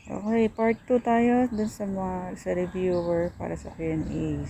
Okay, part 2 tayo dun sa reviewer para sa Q&A.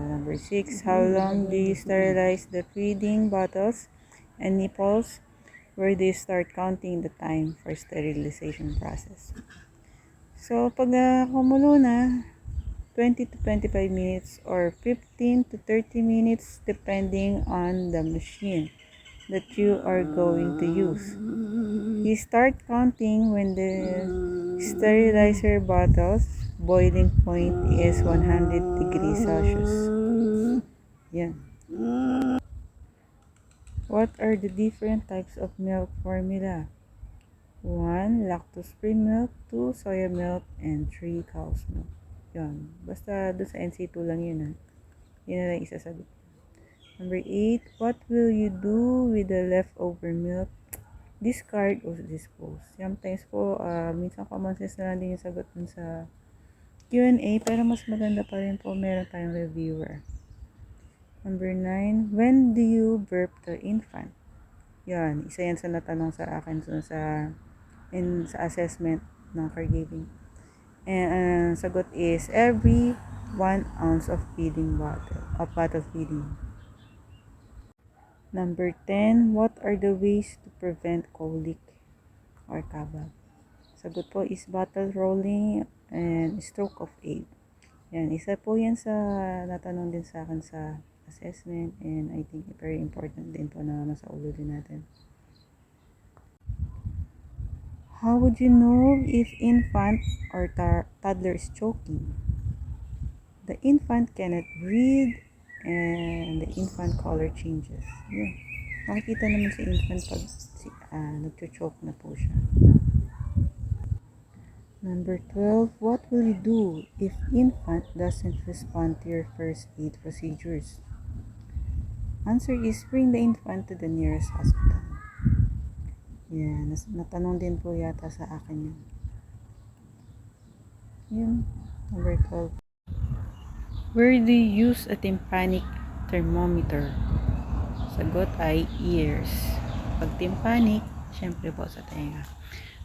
Number 6, how long do you sterilize the feeding bottles and nipples? Where do you start counting the time for sterilization process? So, pag kumulo na, 20 to 25 minutes or 15 to 30 minutes depending on the machine that you are going to use. You start counting when the sterilizer bottle's boiling point is 100 degrees Celsius. Yeah. What are the different types of milk formula? 1. Lactose-free milk, 2. Soya milk, and 3. Cow's milk. Yan. Basta doon sa NC2 lang yun. Ha? Yun na lang isasagot. Number 8. What will you do with the leftover milk? Discard or dispose. Sometimes po, minsan common sense na lang din yung sagot dun sa Q&A, pero mas maganda pa rin po meron tayong reviewer. Number 9. When do you burp the infant? Yan, isa yan sa natanong sa akin sa assessment ng caregiving. And sagot is every 1 ounce of bottle feeding. Number 10, what are the ways to prevent colic or kabag? Sagot po is bottle rolling and stroke of aid. Yan, isa po yan sa natanong din sa akin sa assessment, and I think very important din po na nasa ulo din natin. How would you know if infant or toddler is choking? The infant cannot breathe and the infant color changes. Yeah. Makikita naman sa infant pag nagcho-choke na po siya. Number 12, what will you do if infant doesn't respond to your first aid procedures? Answer is bring the infant to the nearest hospital. Yeah, natanong din po yata sa akin yun. Yun, number 12. Where do you use a tympanic thermometer? Sagot ay ears. Pag tympanic, syempre po sa tenga.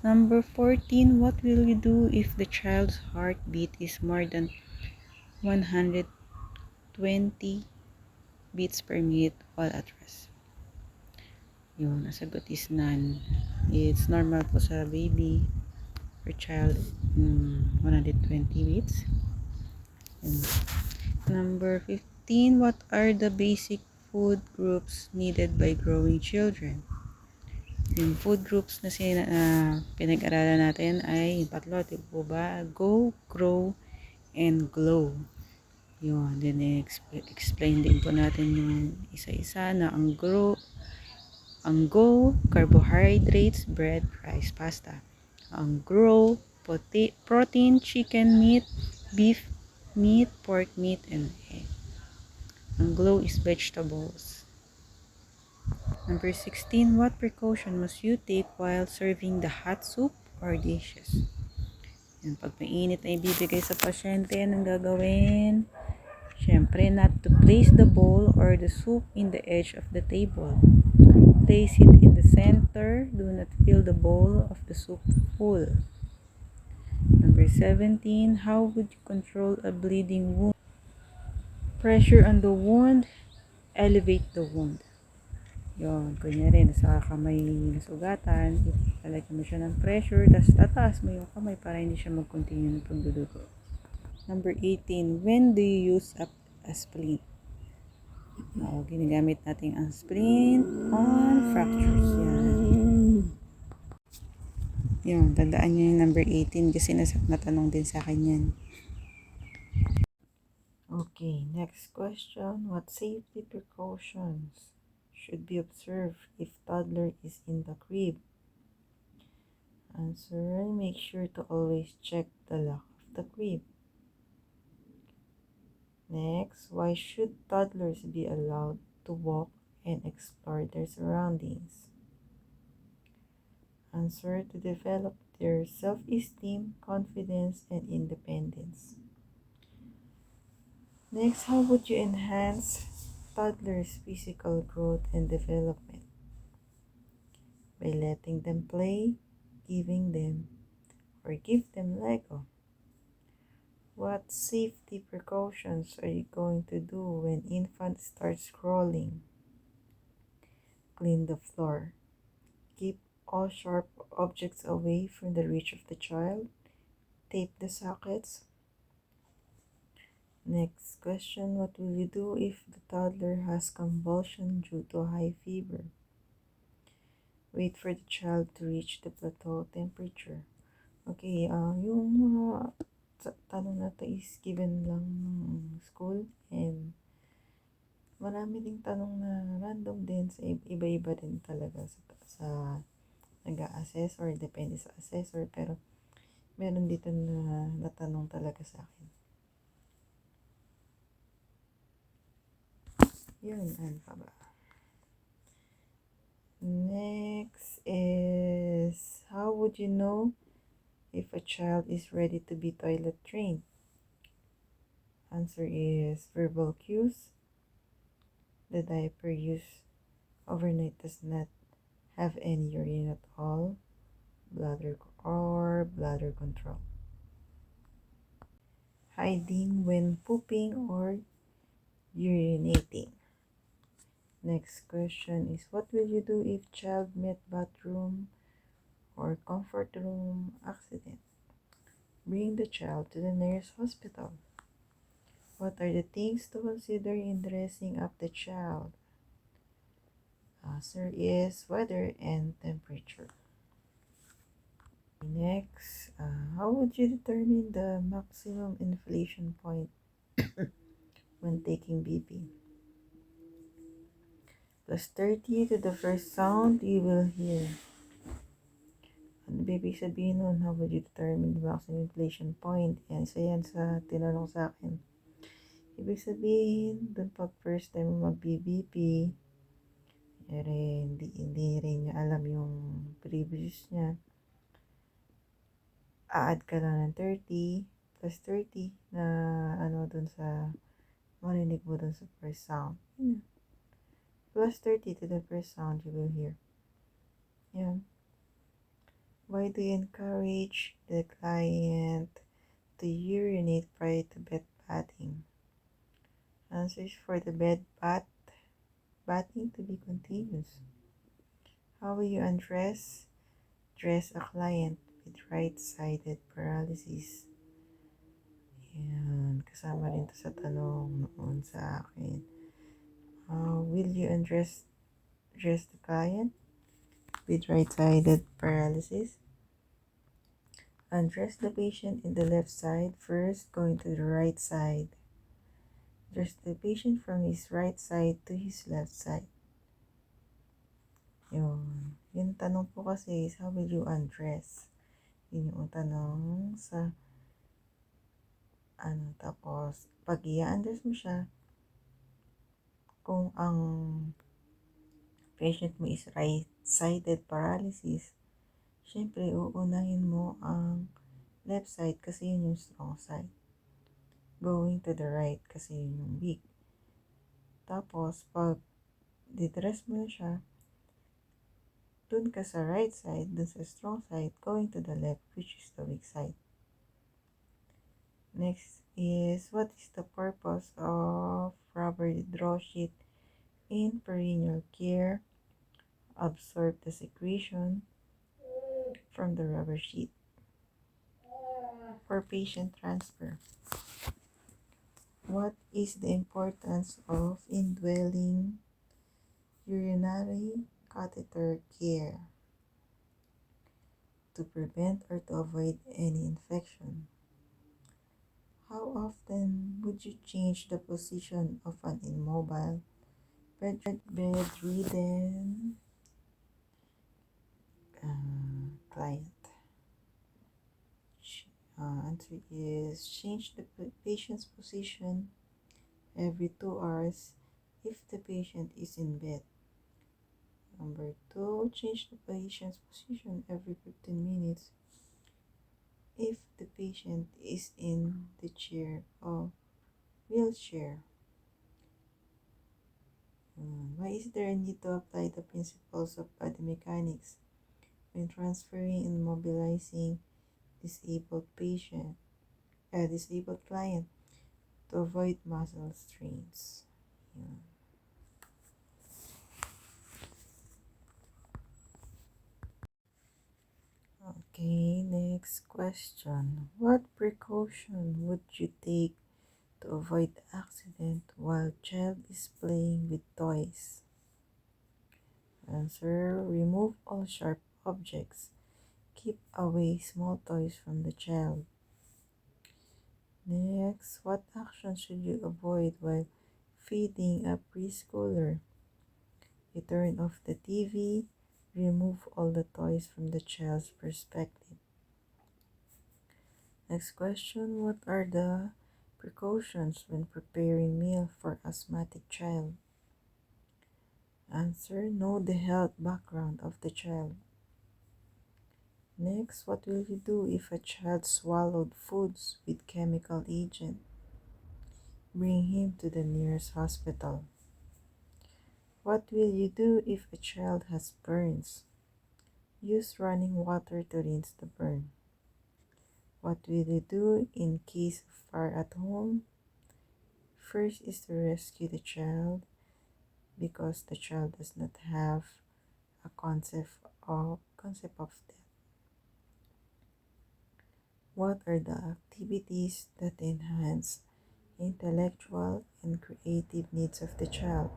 Number 14, what will you do if the child's heartbeat is more than 120 beats per minute while at rest? Yun, ang sagot is none. It's normal po sa baby or child, 120 beats. Yun. Number 15, what are the basic food groups needed by growing children? Yung food groups na pinag-aralan natin ay yung tatlo, di po ba? Go, grow, and glow. Yun, then explain din po natin yung isa-isa na ang go, carbohydrates, bread, rice, pasta. Ang grow, protein, chicken, meat, beef, meat, pork meat, and egg. Ang glow is vegetables. Number 16, what precaution must you take while serving the hot soup or dishes? Yan, pag mainit na ibibigay sa pasyente, anong gagawin? Siyempre, not to place the bowl or the soup in the edge of the table. Place it in the center. Do not fill the bowl of the soup full. Number 17, how would you control a bleeding wound? Pressure on the wound, elevate the wound. Yun, kunyari, nasa kamay nasugatan, lalagyan mo siya ng pressure, tapos tataas mo yung kamay para hindi siya mag-continue ng pagdudugo. Number 18, when do you use a splint? Ginagamit natin ang splint on fractures. Yan, tandaan nyo yung number 18 kasi natanong din sa akin yan. Okay, next question. What safety precautions should be observed if toddler is in the crib? Answer, make sure to always check the lock of the crib. Next, why should toddlers be allowed to walk and explore their surroundings? Answer, to develop their self-esteem, confidence, and independence. Next, how would you enhance toddlers' physical growth and development? By letting them play, giving them or give them Lego? What safety precautions are you going to do when infant starts crawling? Clean the floor. Keep all sharp objects away from the reach of the child. Tape the sockets. Next question, what will you do if the toddler has convulsion due to high fever? Wait for the child to reach the plateau temperature. Okay, yung mga tanong na to is given lang ng school, and marami ding tanong na random din sa iba-iba din talaga sa nag-a-assess or depende sa assessor, pero meron dito na natanong talaga sa akin. Yun, ano pa ba? Next is, how would you know if a child is ready to be toilet trained? Answer is verbal cues. The diaper used overnight does not have any urine at all. Bladder control. Hiding when pooping or urinating. Next question is, what will you do if child met bathroom or comfort room accident? Bring the child to the nearest hospital. What are the things to consider in dressing up the child? Answer is weather and temperature. Next, how would you determine the maximum inflation point when taking BP? Plus 30 to the first sound you will hear. Ano ba ibig sabihin nun? How would you determine the maximum inflation point? Yan, isa yan sa tinanong sa akin. Ibig sabihin, dun pag first time mag-BBP, hindi rin niya alam yung previous niya. A-add ka lang ng 30 plus 30 na dun sa marinig mo dun sa first sound. Plus 30 to the first sound you will hear. Yan. Why do you encourage the client to urinate prior to bed bathing? Answers for the bed bathing to be continuous. How will you dress a client with right-sided paralysis? Yan, kasama rin to sa tanong noon sa akin. Will you dress the client with right-sided paralysis? Undress the patient in the left side first, going to the right side. Dress the patient from his right side to his left side. Yun. Yung tanong po kasi is, how will you undress? Yun yung tanong sa tapos pag i-undress mo siya, kung ang patient mo is right-sided paralysis, syempre uunahin mo ang left side kasi yun yung strong side. Going to the right kasi yun yung weak. Tapos pag didress mo na siya, dun ka sa right side, dun sa strong side, going to the left, which is the weak side. Next is, what is the purpose of rubber draw sheet in perineal care? Absorb the secretion from the rubber sheet. For patient transfer, what is the importance of indwelling urinary catheter care to prevent or to avoid any infection? How often would you change the position of an immobile, bedridden client? Answer is, change the patient's position every 2 hours if the patient is in bed. Number 2, change the patient's position every 15 minutes if the patient is in the chair or wheelchair. Why is there a need to apply the principles of body mechanics when transferring and mobilizing disabled patient, a disabled client to avoid muscle strains. Yun. Okay, next question. What precaution would you take to avoid accident while child is playing with toys? Answer: remove all sharp objects. Keep away small toys from the child. Next, what action should you avoid while feeding a preschooler? You turn off the TV, remove all the toys from the child's perspective. Next question, what are the precautions when preparing meal for asthmatic child? Answer: know the health background of the child. Next, what will you do if a child swallowed foods with chemical agent? Bring him to the nearest hospital. What will you do if a child has burns? Use running water to rinse the burn. What will you do in case of fire at home? First is to rescue the child because the child does not have a concept of death. What are the activities that enhance intellectual and creative needs of the child?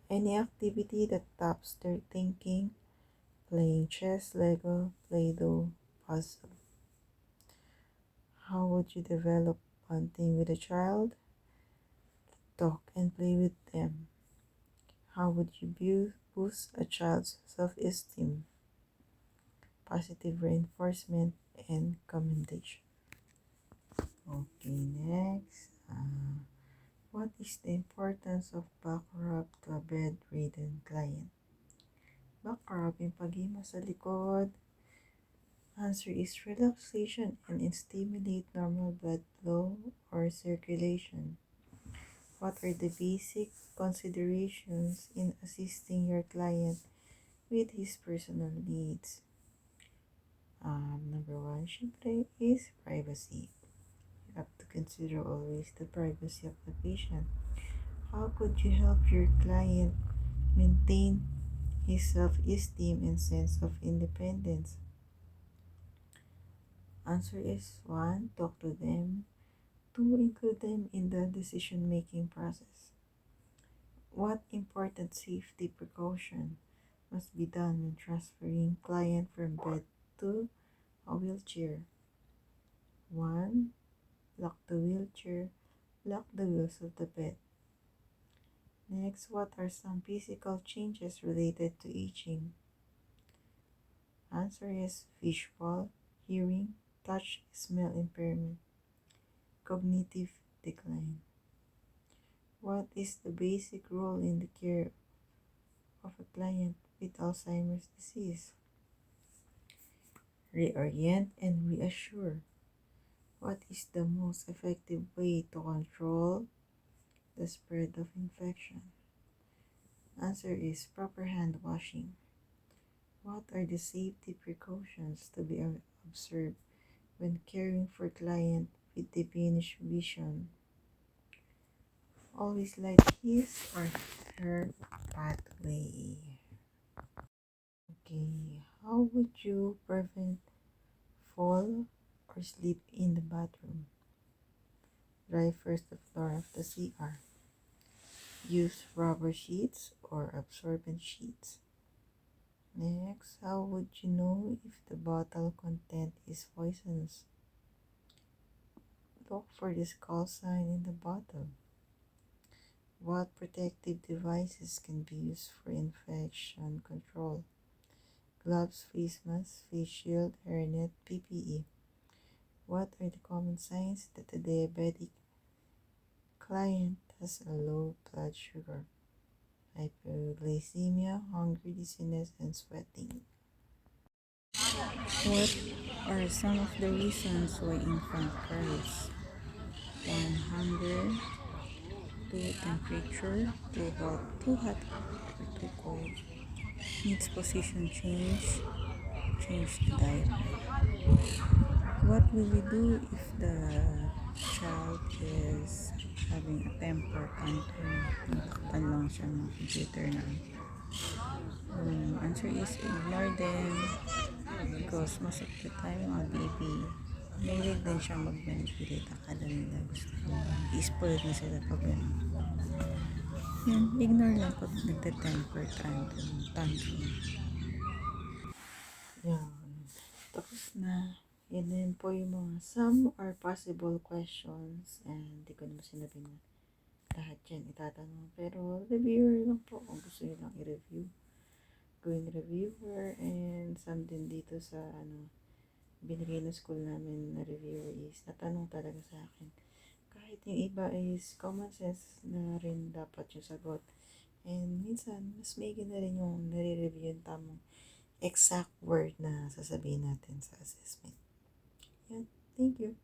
Any activity that taps their thinking, playing chess, Lego, Play-Doh, puzzle. How would you develop bonding with a child? Talk and play with them. How would you boost a child's self-esteem? Positive reinforcement and commendation. Okay, next. What is the importance of back rub to a bedridden client? Back rub, yung paghima sa likod. Answer is relaxation and stimulate normal blood flow or circulation. What are the basic considerations in assisting your client with his personal needs? Number one, syempre, is privacy. You have to consider always the privacy of the patient. How could you help your client maintain his self-esteem and sense of independence? Answer is 1. Talk to them. 2. Include them in the decision-making process. What important safety precaution must be done when transferring client from bed to a wheelchair? 1. Lock the wheelchair. Lock the wheels of the bed. Next, what are some physical changes related to aging? Answer is visual, hearing, touch, smell impairment, cognitive decline. What is the basic role in the care of a client with Alzheimer's disease? Reorient and reassure. What is the most effective way to control the spread of infection? Answer is proper hand washing. What are the safety precautions to be observed when caring for client with diminished vision? Always light his or her pathway. Okay, how would you prevent fall or sleep in the bathroom? Dry first the floor of the CR. Use rubber sheets or absorbent sheets. Next, how would you know if the bottle content is poisonous? Look for the skull sign in the bottle. What protective devices can be used for infection control? Gloves, face mask, face shield, hairnet, PPE. What are the common signs that a diabetic client has a low blood sugar? Hypoglycemia, hunger, dizziness, and sweating. What are some of the reasons why infant cries? 1. Hunger. 2. Temperature. Too hot or too cold. Needs position change. Change the diaper. What will you do if the child is having a temper tantrum? Natakpan lang siya ng computer na. Answer is ignore them because most of the time mga baby mahilig din siya mag-manipulate. Akala nila gusto nila. I-spoil na sila pag ganun. Yun, ignore lang pag nagta-temper tantrum. Yan. Tapos na. Yan din po yung mga some are possible questions. And di ko naman sinabi na lahat yan itatanong. Pero reviewer lang po kung gusto nyo lang i-review. Going reviewer and some din dito sa binigay ng school namin na reviewer is natanong talaga sa akin. Kahit yung iba is common sense na rin dapat yung sagot. And minsan, mas may na rin yung nare-review yung tamang exact word na sasabihin natin sa assessment. Yan. Thank you.